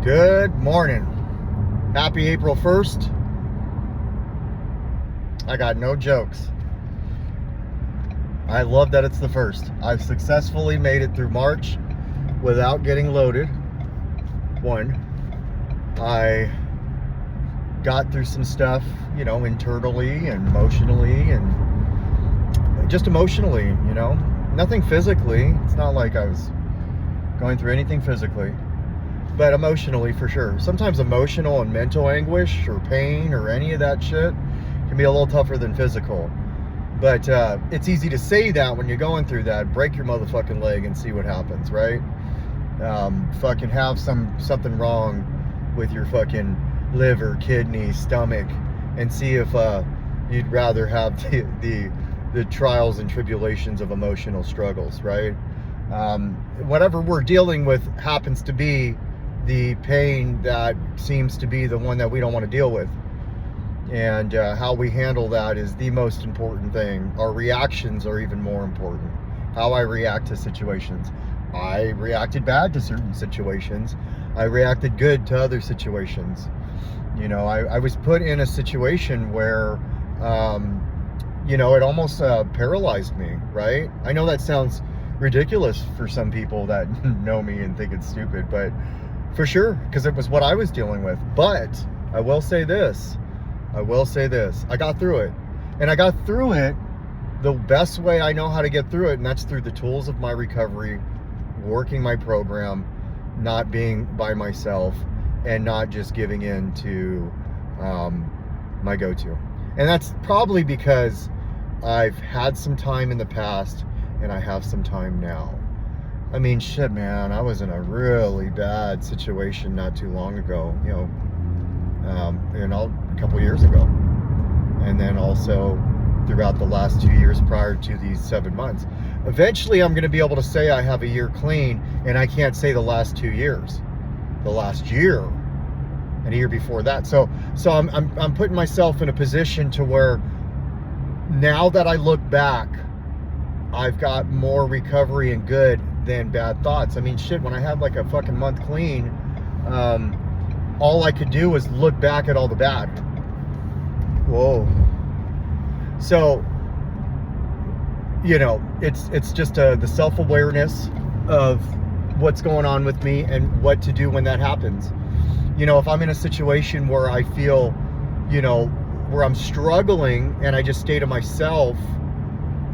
Good morning. Happy April 1st. I got no jokes. I love that it's the 1st. I've successfully made it through March without getting loaded. One, I got through some stuff, internally and emotionally, and just emotionally, nothing physically. It's not like I was going through anything physically, but emotionally for sure. Sometimes emotional and mental anguish or pain or any of that shit can be a little tougher than physical. But it's easy to say that when you're going through that. Break your motherfucking leg and see what happens, right? Fucking have something wrong with your fucking liver, kidney, stomach, and see if you'd rather have the trials and tribulations of emotional struggles, right? Whatever we're dealing with happens to be the pain that seems to be the one that we don't want to deal with. And how we handle that is the most important thing. Our reactions are even more important. How I react to situations. I reacted bad to certain situations. I reacted good to other situations. I was put in a situation where, it almost paralyzed me, right? I know that sounds ridiculous for some people that know me and think it's stupid, but for sure, because it was what I was dealing with. But I will say this. I got through it. And I got through it the best way I know how to get through it, and that's through the tools of my recovery, working my program, not being by myself, and not just giving in to my go-to. And that's probably because I've had some time in the past and I have some time now. I mean, shit, man, I was in a really bad situation not too long ago, a couple years ago. And then also throughout the last 2 years prior to these 7 months. Eventually, I'm going to be able to say I have a year clean, and I can't say the last 2 years. The last year and a year before that. So I'm putting myself in a position to where now that I look back, I've got more recovery and good than bad thoughts. I mean, shit, when I had like a fucking month clean, all I could do was look back at all the bad. Whoa. So, it's just the self-awareness of what's going on with me and what to do when that happens. If I'm in a situation where I feel, where I'm struggling and I just stay to myself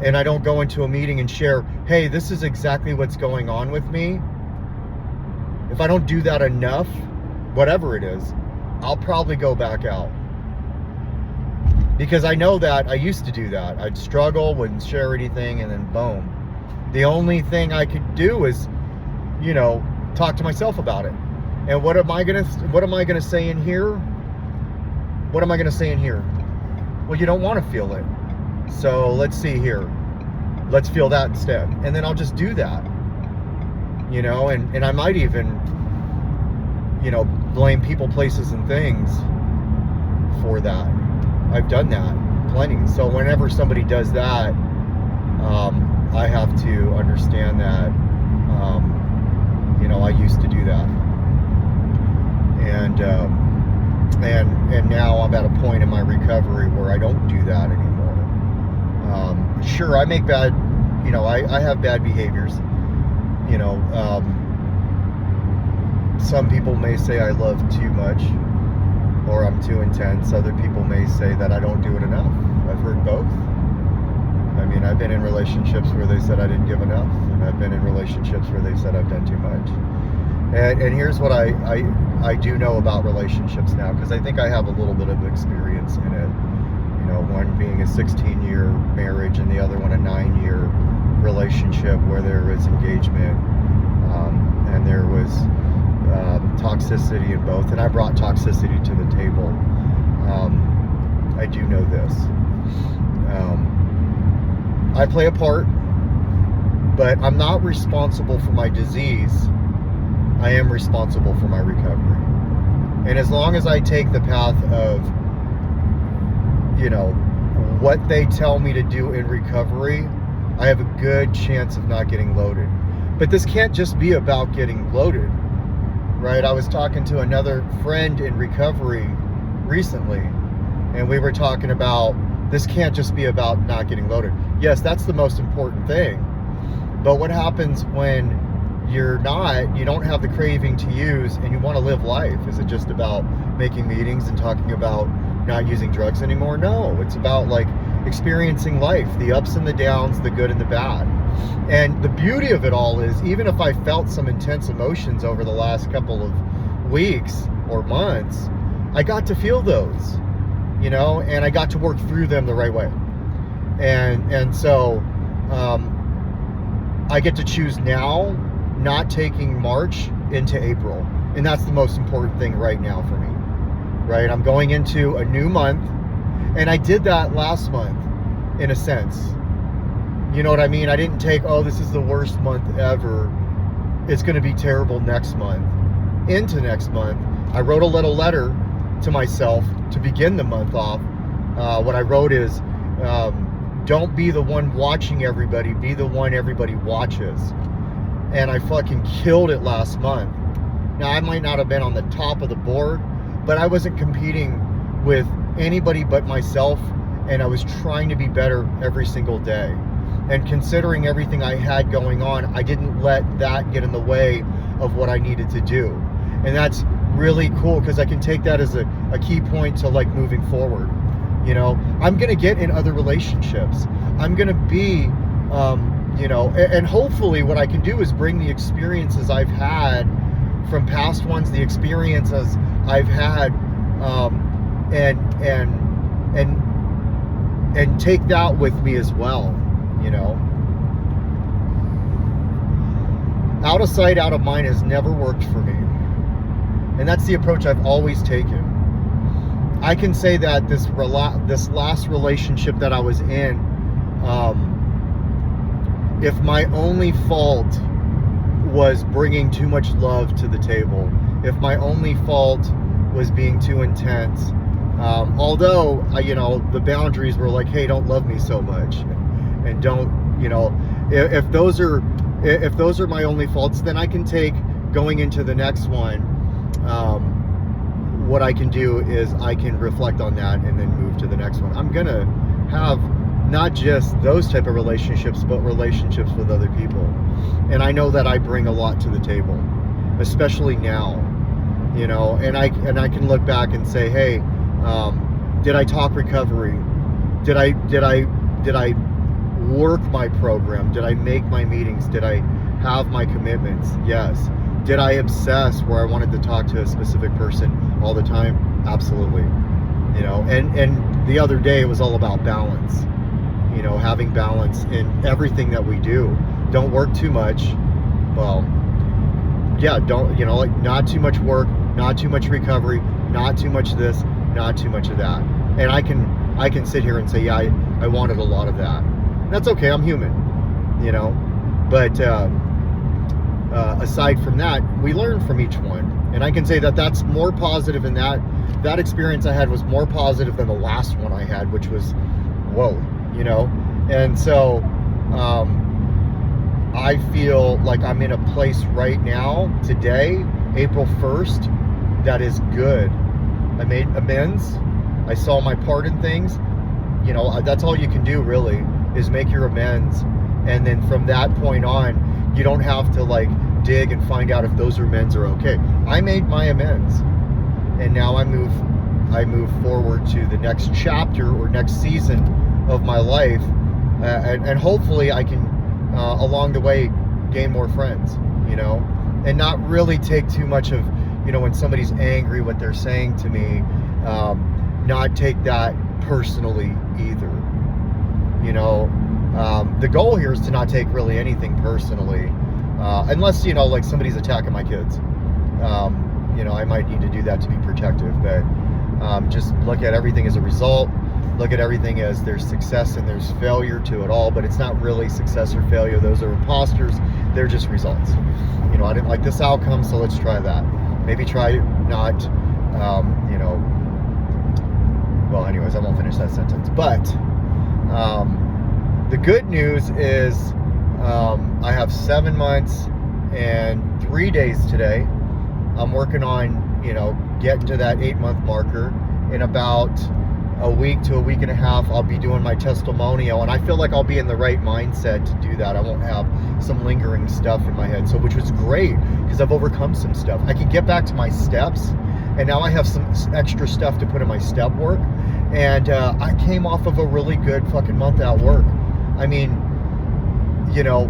and I don't go into a meeting and share, hey, this is exactly what's going on with me. If I don't do that enough, whatever it is, I'll probably go back out. Because I know that I used to do that. I'd struggle, wouldn't share anything, and then boom. The only thing I could do is, talk to myself about it. And what am I gonna say in here? What am I gonna say in here? Well, you don't want to feel it. So let's see here. Let's feel that instead. And then I'll just do that. And I might even, blame people, places, and things for that. I've done that plenty. So whenever somebody does that, I have to understand that, I used to do that. And now I'm at a point in my recovery where I don't do that anymore. Sure, I make bad, I have bad behaviors. Some people may say I love too much or I'm too intense. Other people may say that I don't do it enough. I've heard both. I mean, I've been in relationships where they said I didn't give enough, and I've been in relationships where they said I've done too much. And here's what I do know about relationships now, because I think I have a little bit of experience in it. One being a 16-year marriage and the other one a 9-year relationship where there was engagement, and there was toxicity in both. And I brought toxicity to the table. I do know this. I play a part, but I'm not responsible for my disease. I am responsible for my recovery. And as long as I take the path of, what they tell me to do in recovery, I have a good chance of not getting loaded. But this can't just be about getting loaded, right? I was talking to another friend in recovery recently, and we were talking about this can't just be about not getting loaded. Yes, that's the most important thing. But what happens when you don't have the craving to use and you want to live life? Is it just about making meetings and talking about not using drugs anymore? No, it's about like experiencing life, the ups and the downs, the good and the bad. And the beauty of it all is, even if I felt some intense emotions over the last couple of weeks or months, I got to feel those, and I got to work through them the right way. And so I get to choose now, not taking March into April. And that's the most important thing right now for me, right? I'm going into a new month, and I did that last month in a sense. You know what I mean? I didn't take, this is the worst month ever, it's going to be terrible next month, into next month. I wrote a little letter to myself to begin the month off. What I wrote is, don't be the one watching everybody, be the one everybody watches. And I fucking killed it last month. Now, I might not have been on the top of the board, but I wasn't competing with anybody but myself, and I was trying to be better every single day. And considering everything I had going on, I didn't let that get in the way of what I needed to do. And that's really cool, because I can take that as a key point to like moving forward. I'm going to get in other relationships. I'm going to be, and hopefully what I can do is bring the experiences I've had from past ones, the experiences I've had, and take that with me as well. Out of sight, out of mind has never worked for me. And that's the approach I've always taken. I can say that this last relationship that I was in, if my only fault was bringing too much love to the table, if my only fault was being too intense, although the boundaries were like, hey, don't love me so much, and don't, if those are my only faults, then I can take, going into the next one, what I can do is I can reflect on that and then move to the next one. I'm gonna have not just those type of relationships, but relationships with other people. And I know that I bring a lot to the table, especially now, and I can look back and say, hey, did I talk recovery? Did I work my program? Did I make my meetings? Did I have my commitments? Yes. Did I obsess where I wanted to talk to a specific person all the time? Absolutely. And the other day it was all about balance. Having balance in everything that we do. Don't work too much. Well, yeah, don't, not too much work, not too much recovery, not too much this, not too much of that. And I can sit here and say, yeah, I wanted a lot of that. That's okay, I'm human, but aside from that, we learn from each one. And I can say that that's more positive, and that experience I had was more positive than the last one I had, which was, whoa, and so I feel like I'm in a place right now, today, April 1st, that is good. I made amends. I saw my part in things. That's all you can do really, is make your amends. And then from that point on, you don't have to like dig and find out if those amends are okay. I made my amends, and now I move forward to the next chapter or next season of my life, and hopefully I can along the way gain more friends, and not really take too much of, when somebody's angry what they're saying to me, not take that personally either. The goal here is to not take really anything personally, unless like somebody's attacking my kids. I might need to do that to be protective, but just look at everything as a result. Look at everything as there's success and there's failure to it all, but it's not really success or failure. Those are imposters. They're just results. I didn't like this outcome, so let's try that. Maybe try not, well, anyways, I won't finish that sentence. But the good news is I have 7 months and 3 days today I'm working on, you know, getting to that 8-month marker. In about a week to a week and a half, I'll be doing my testimonial, and I feel like I'll be in the right mindset to do that. I won't have some lingering stuff in my head, so which was great because I've overcome some stuff. I can get back to my steps, and now I have some extra stuff to put in my step work. And I came off of a really good fucking month at work. I mean, you know,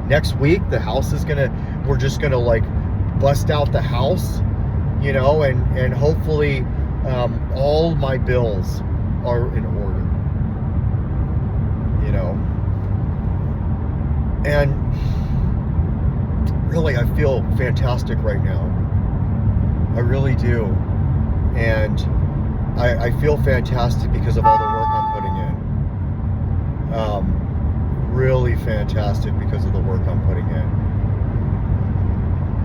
next week the house is we're just gonna like bust out the house, you know, and hopefully all my bills are in order, you know. And really, I feel fantastic right now. I really do. And I feel fantastic because of all the work I'm putting in. Really fantastic because of the work I'm putting in.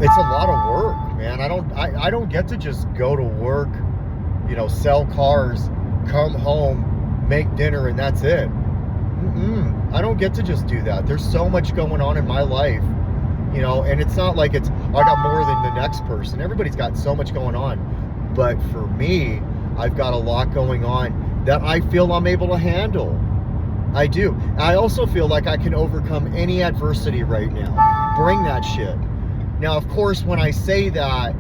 It's a lot of work, man. I don't get to just go to work, you know, sell cars, come home, make dinner, and that's it. I don't get to just do that. There's so much going on in my life, you know, and it's not like I got more than the next person. Everybody's got so much going on. But for me, I've got a lot going on that I feel I'm able to handle. I do. I also feel like I can overcome any adversity right now. Bring that shit. Now, of course, when I say that,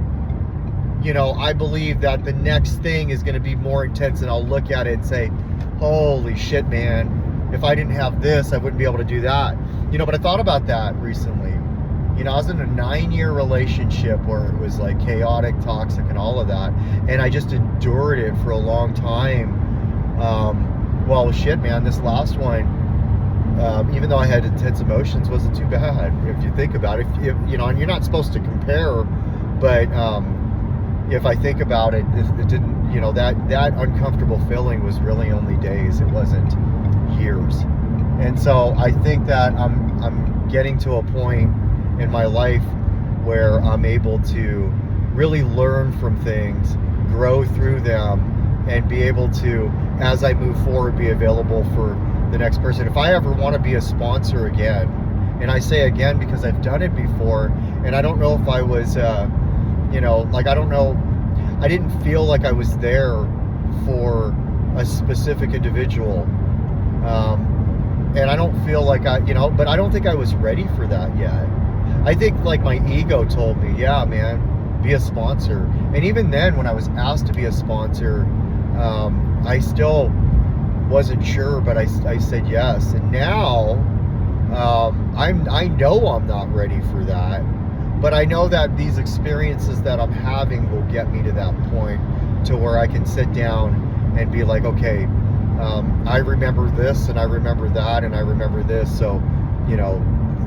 you know, I believe that the next thing is going to be more intense, and I'll look at it and say, holy shit, man. If I didn't have this, I wouldn't be able to do that. You know, but I thought about that recently. You know, I was in a 9-year relationship where it was like chaotic, toxic, and all of that. And I just endured it for a long time. Well, shit, man, this last one, even though I had intense emotions, wasn't too bad. If you think about it, if you know, and you're not supposed to compare, but if I think about it, it didn't, you know, that uncomfortable feeling was really only days. It wasn't years. And so I think that I'm getting to a point in my life where I'm able to really learn from things, grow through them, and be able to, as I move forward, be available for the next person. If I ever want to be a sponsor again, and I say again because I've done it before, and I don't know if I was, you know, like, I don't know, I didn't feel like I was there for a specific individual. And I don't feel like you know, but I don't think I was ready for that yet. I think like my ego told me, yeah, man, be a sponsor. And even then, when I was asked to be a sponsor, I still wasn't sure, but I said yes. And now, I know I'm not ready for that, but I know that these experiences that I'm having will get me to that point to where I can sit down and be like, okay, I remember this, and I remember that, and I remember this. So, you know,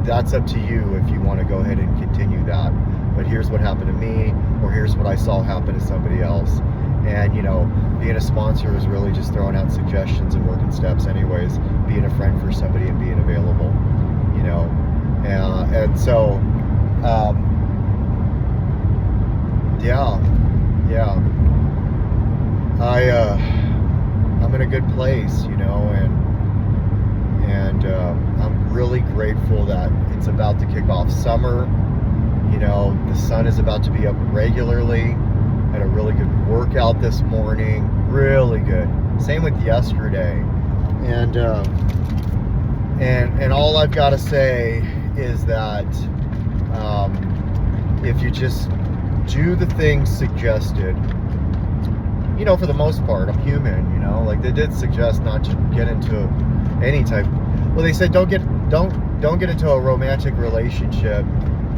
that's up to you if you want to go ahead and continue that. But here's what happened to me, or here's what I saw happen to somebody else. And, you know, being a sponsor is really just throwing out suggestions and working steps anyways, being a friend for somebody and being available, you know. And so, yeah. I'm in a good place, you know, and I'm really grateful that it's about to kick off summer. You know, the sun is about to be up regularly. Had a really good workout this morning, really good. Same with yesterday, and all I've got to say is that if you just do the things suggested, you know, for the most part, I'm human, you know, like they did suggest not to get into any type. Well, they said don't get into a romantic relationship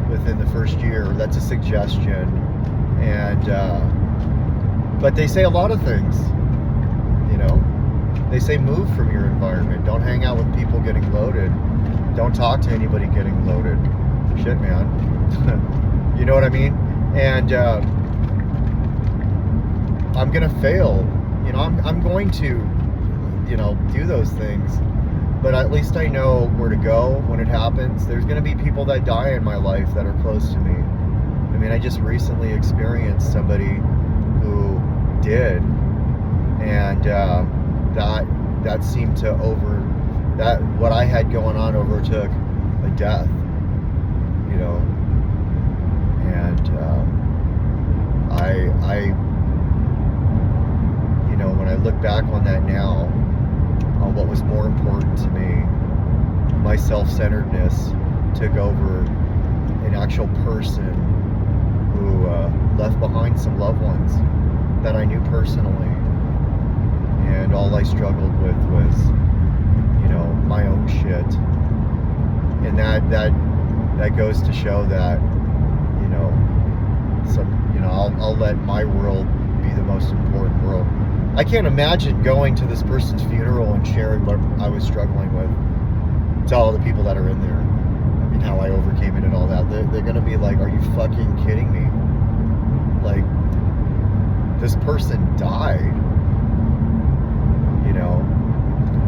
within the first year. That's a suggestion. And but they say a lot of things, you know. They say move from your environment. Don't hang out with people getting loaded. Don't talk to anybody getting loaded. Shit, man. You know what I mean? And I'm gonna fail. You know, I'm going to, you know, do those things. But at least I know where to go when it happens. There's gonna be people that die in my life that are close to me. I mean, I just recently experienced somebody who did, and that seemed to what I had going on overtook a death, you know. And when I look back on that now, on what was more important to me, my self-centeredness took over an actual person who left behind some loved ones that I knew personally, and all I struggled with was, my own shit. And that goes to show that, I'll let my world be the most important world. I can't imagine going to this person's funeral and sharing what I was struggling with to all the people that are in there. I mean, how I overcame it and all that. They're going to be like, are you fucking kidding me? Like, this person died,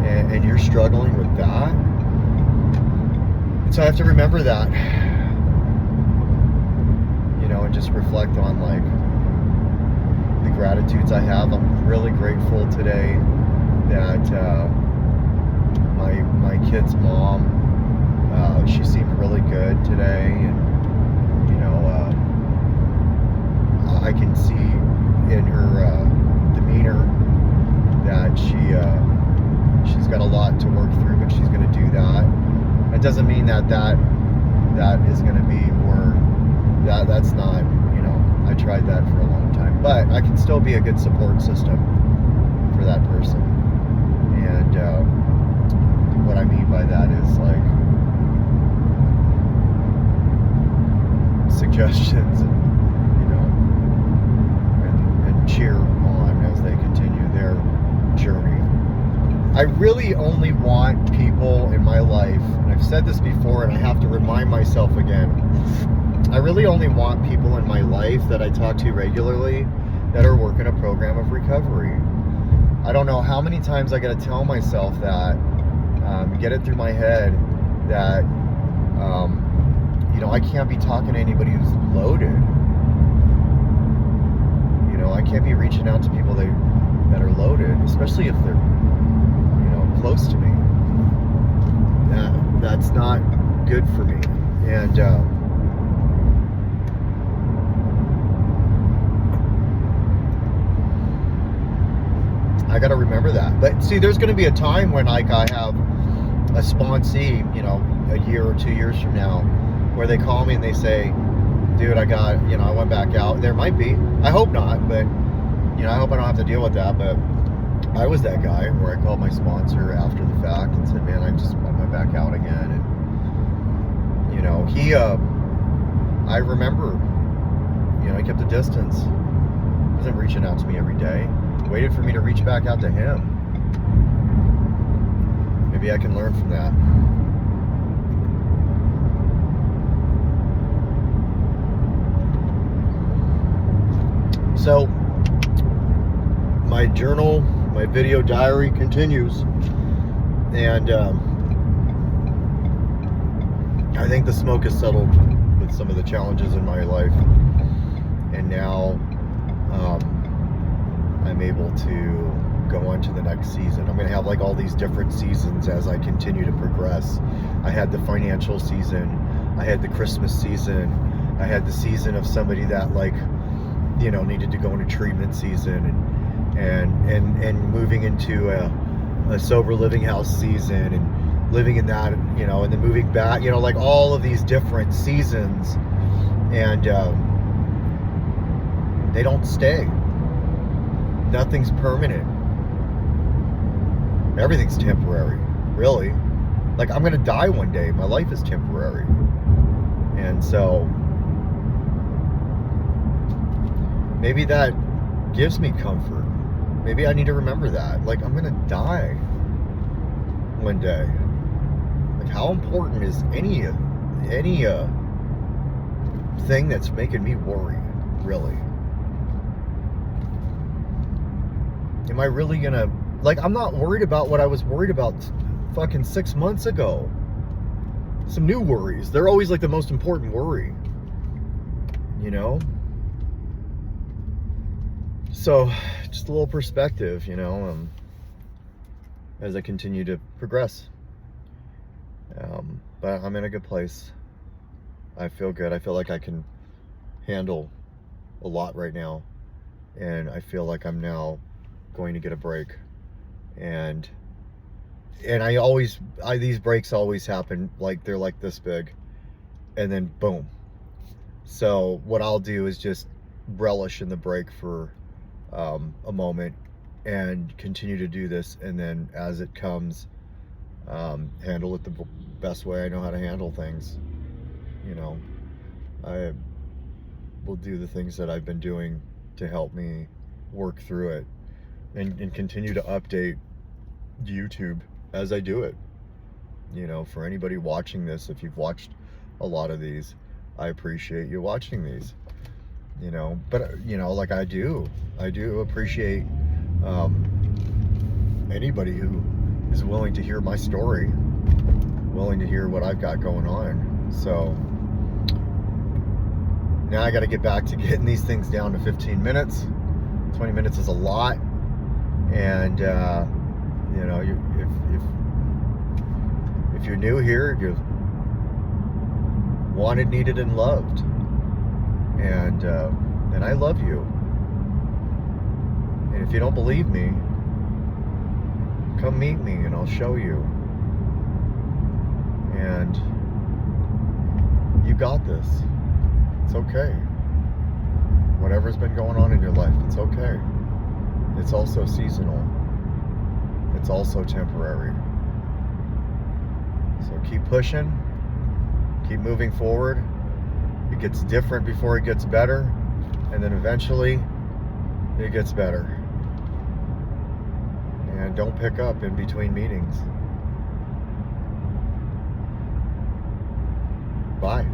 and you're struggling with that? And so I have to remember that, and just reflect on, like, the gratitudes I have. I'm really grateful today that my kid's mom, she seemed really good today, and I can see in her demeanor that she's got a lot to work through, but she's going to do that. That doesn't mean that is going to be, or that's not, I tried that for a long time, but I can still be a good support system for that person. And what I mean by that is, like, suggestions and cheer on as they continue their journey. I really only want people in my life, and I've said this before and I have to remind myself again, I really only want people in my life that I talk to regularly that are working a program of recovery. I don't know how many times I got to tell myself that, get it through my head that, I can't be talking to anybody who's loaded. I can't be reaching out to people that are loaded, especially if they're, close to me. That's not good for me. And I got to remember that. But see, there's going to be a time when, like, I have a sponsee, a year or 2 years from now, where they call me and they say, dude, I went back out. There might be. I hope not, but, I hope I don't have to deal with that. But I was that guy where I called my sponsor after the fact and said, man, I went back out again. And, I remember, he kept a distance. He wasn't reaching out to me every day. He waited for me to reach back out to him. Maybe I can learn from that. So, my journal, my video diary continues, and I think the smoke has settled with some of the challenges in my life, and now I'm able to go on to the next season. I'm going to have, like, all these different seasons as I continue to progress. I had the financial season, I had the Christmas season, I had the season of somebody that, like, needed to go into treatment season, and moving into a sober living house season, and living in that, and then moving back, like, all of these different seasons, and they don't stay. Nothing's permanent. Everything's temporary, really. Like, I'm gonna die one day. My life is temporary. And so maybe that gives me comfort. Maybe I need to remember that. Like, I'm gonna die one day. Like, how important is any thing that's making me worry, really? Am I really gonna, like, I'm not worried about what I was worried about fucking 6 months ago. Some new worries. They're always, like, the most important worry, So, just a little perspective, as I continue to progress. But I'm in a good place. I feel good. I feel like I can handle a lot right now, and I feel like I'm now going to get a break. And these breaks always happen, like they're like this big, and then boom. So what I'll do is just relish in the break for a moment and continue to do this, and then as it comes, handle it the best way I know how to handle things. You know, I will do the things that I've been doing to help me work through it, and continue to update YouTube as I do it. You know, for anybody watching this, if you've watched a lot of these, I appreciate you watching these. You know, but you know, like I do appreciate anybody who is willing to hear my story, willing to hear what I've got going on. So now I got to get back to getting these things down to 15 minutes. 20 minutes is a lot, and you know, if you're new here, you're wanted, needed, and loved, and I love you. And if you don't believe me, come meet me and I'll show you. And you got this. It's okay. Whatever's been going on in your life, it's okay. It's also seasonal. It's also temporary. So keep pushing. Keep moving forward. It gets different before it gets better. And then eventually, it gets better. And don't pick up in between meetings. Bye.